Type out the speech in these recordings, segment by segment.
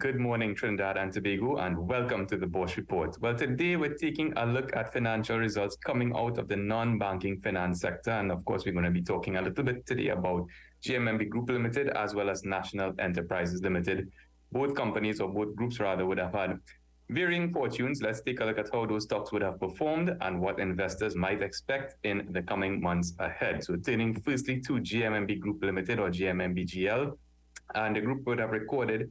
Good morning, Trinidad and Tobago, and welcome to the Bourse Report. Well, today we're taking a look at financial results coming out of the non-banking finance sector. And of course, we're going to be talking a little bit today about JMMB Group Limited as well as National Enterprises Limited. Both companies, or both groups rather, would have had varying fortunes. Let's take a look at how those stocks would have performed and what investors might expect in the coming months ahead. So turning firstly to JMMB Group Limited, or JMMBGL, and the group would have recorded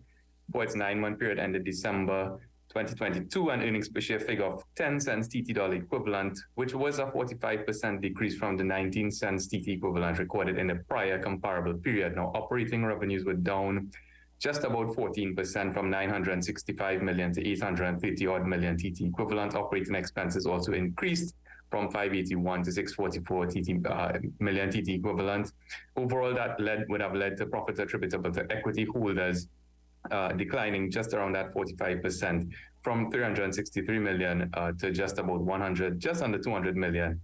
for its 9-month period ended December 2022 an earnings per share figure of 10 cents TT dollar equivalent, which was a 45% decrease from the 19 cents TT equivalent recorded in the prior comparable period. Now, operating revenues were down just about 14% from 965 million to 830 odd million TT equivalent. Operating expenses also increased from 581 to 644 million TT equivalent. Overall, that would have led to profits attributable to equity holders declining just around that 45% from 363 million to just under 200 million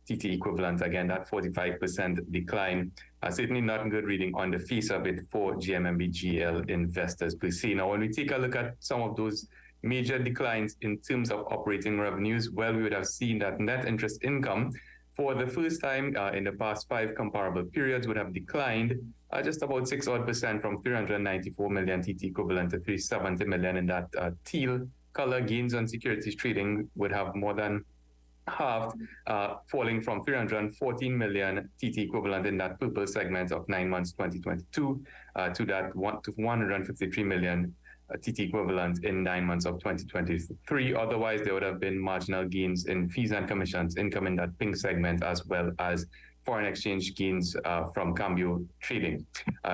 TT equivalent. Again, that 45% decline. Certainly not good reading on the face of it for JMMBGL investors per se. Now, when we take a look at some of those major declines in terms of operating revenues, well, we would have seen that net interest income for the first time in the past 5 comparable periods would have declined just about 6% from 394 million TT equivalent to 370 million in that teal color. Gains on securities trading would have more than halved, falling from 314 million TT equivalent in that purple segment of 9 months 2022 to 153 million TT equivalent in 9 months of 2023. Otherwise, there would have been marginal gains in fees and commissions income in that pink segment, as well as foreign exchange gains from cambio trading,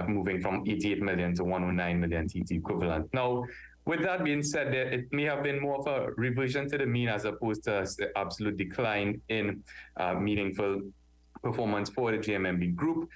moving from 88 million to 109 million TT equivalent. Now, with that being said, it may have been more of a reversion to the mean as opposed to the absolute decline in meaningful performance for the JMMB Group.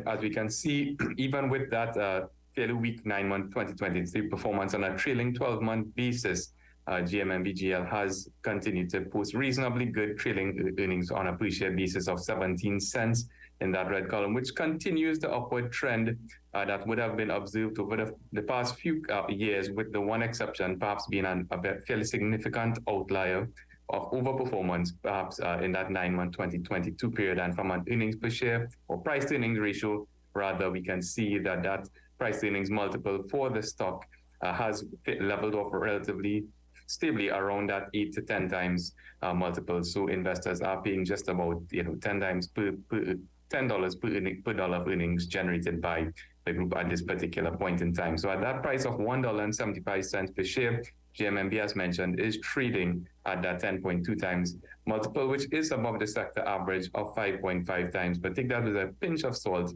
As we can see, even with that fairly weak 9-month 2023 performance on a trailing 12-month basis, JMMBGL has continued to post reasonably good trailing earnings on a per share basis of 17 cents in that red column, which continues the upward trend that would have been observed over the past few years, with the one exception perhaps being a fairly significant outlier of overperformance, perhaps in that 9-month 2022 period. And from an earnings per share or price to earnings ratio, rather, we can see that price to earnings multiple for the stock has leveled off relatively stably around that 8 to 10 times multiple. So investors are paying just about 10 times $10 per dollar of earnings generated by the group at this particular point in time. So at that price of $1.75 per share, JMMB, as mentioned, is trading at that 10.2 times multiple, which is above the sector average of 5.5 times. But take that with a pinch of salt,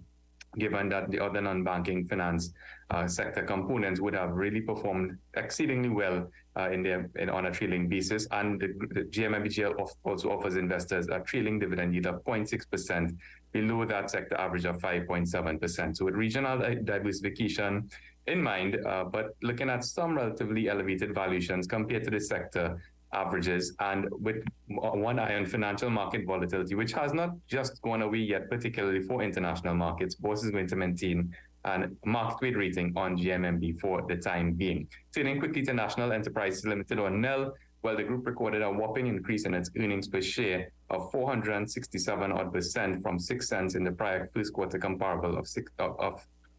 given that the other non-banking finance sector components would have really performed exceedingly well on a trailing basis. And the JMMBGL also offers investors a trailing dividend yield of 0.6%, below that sector average of 5.7%. So with regional diversification in mind, but looking at some relatively elevated valuations compared to the sector averages, and with one eye on financial market volatility, which has not just gone away yet, particularly for international markets, Bourse is going to maintain a market weight rating on JMMB for the time being. Turning quickly to National Enterprises Limited, or NEL, well, the group recorded a whopping increase in its earnings per share of 467% from 6 cents in the prior first quarter comparable of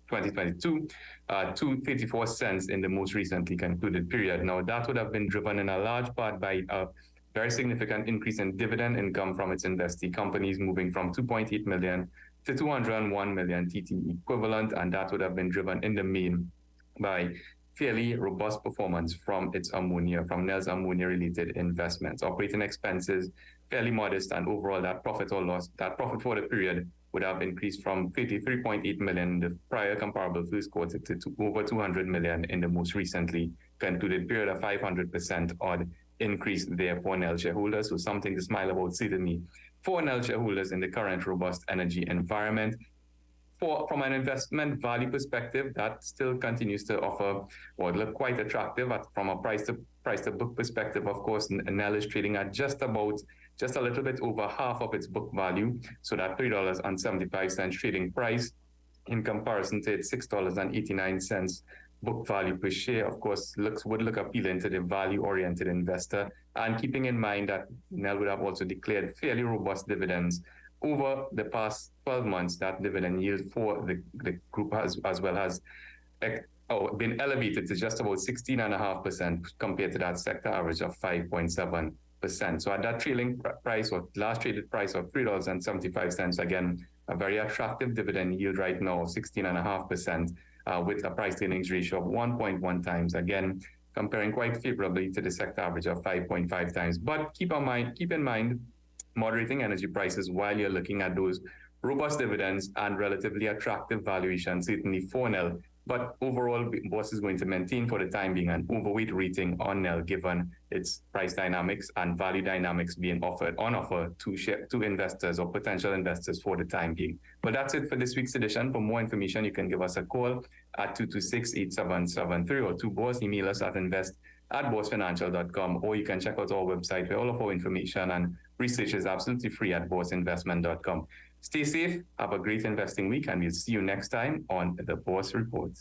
2022 to 34 cents in the most recently concluded period. Now, that would have been driven in a large part by a very significant increase in dividend income from its investee companies, moving from 2.8 million to 201 million TT equivalent, and that would have been driven in the main by fairly robust performance from NEL's ammonia-related investments. Operating expenses fairly modest, and overall that profit for the period would have increased from 33.8 million in the prior comparable first quarter to over 200 million in the most recently concluded period, a 500% odd increase there for NEL shareholders. So something to smile about, certainly, for NEL shareholders in the current robust energy environment. From an investment value perspective, that still continues to offer or look quite attractive from a price to book perspective. Of course, NEL is trading at just a little bit over half of its book value, so that $3.75 trading price in comparison to its $6.89 book value per share, of course, would look appealing to the value-oriented investor. And keeping in mind that NEL would have also declared fairly robust dividends over the past 12 months, that dividend yield for the group as well has been elevated to just about 16.5% compared to that sector average of 5.7%. So at that trailing price or last traded price of $3.75, again, a very attractive dividend yield right now of 16.5%. With a price earnings ratio of 1.1 times, again, comparing quite favorably to the sector average of 5.5 times. But keep in mind, moderating energy prices while you're looking at those robust dividends and relatively attractive valuations, certainly for NEL. But overall, Bourse is going to maintain for the time being an overweight rating on NEL, given its price dynamics and value dynamics being on offer to investors or potential investors for the time being. But that's it for this week's edition. For more information, you can give us a call at 226-8773 or to Bourse, email us at invest@boursefinancial.com, or you can check out our website where all of our information and research is absolutely free at bourseinvestment.com. Stay safe, have a great investing week, and we'll see you next time on the Bourse Report.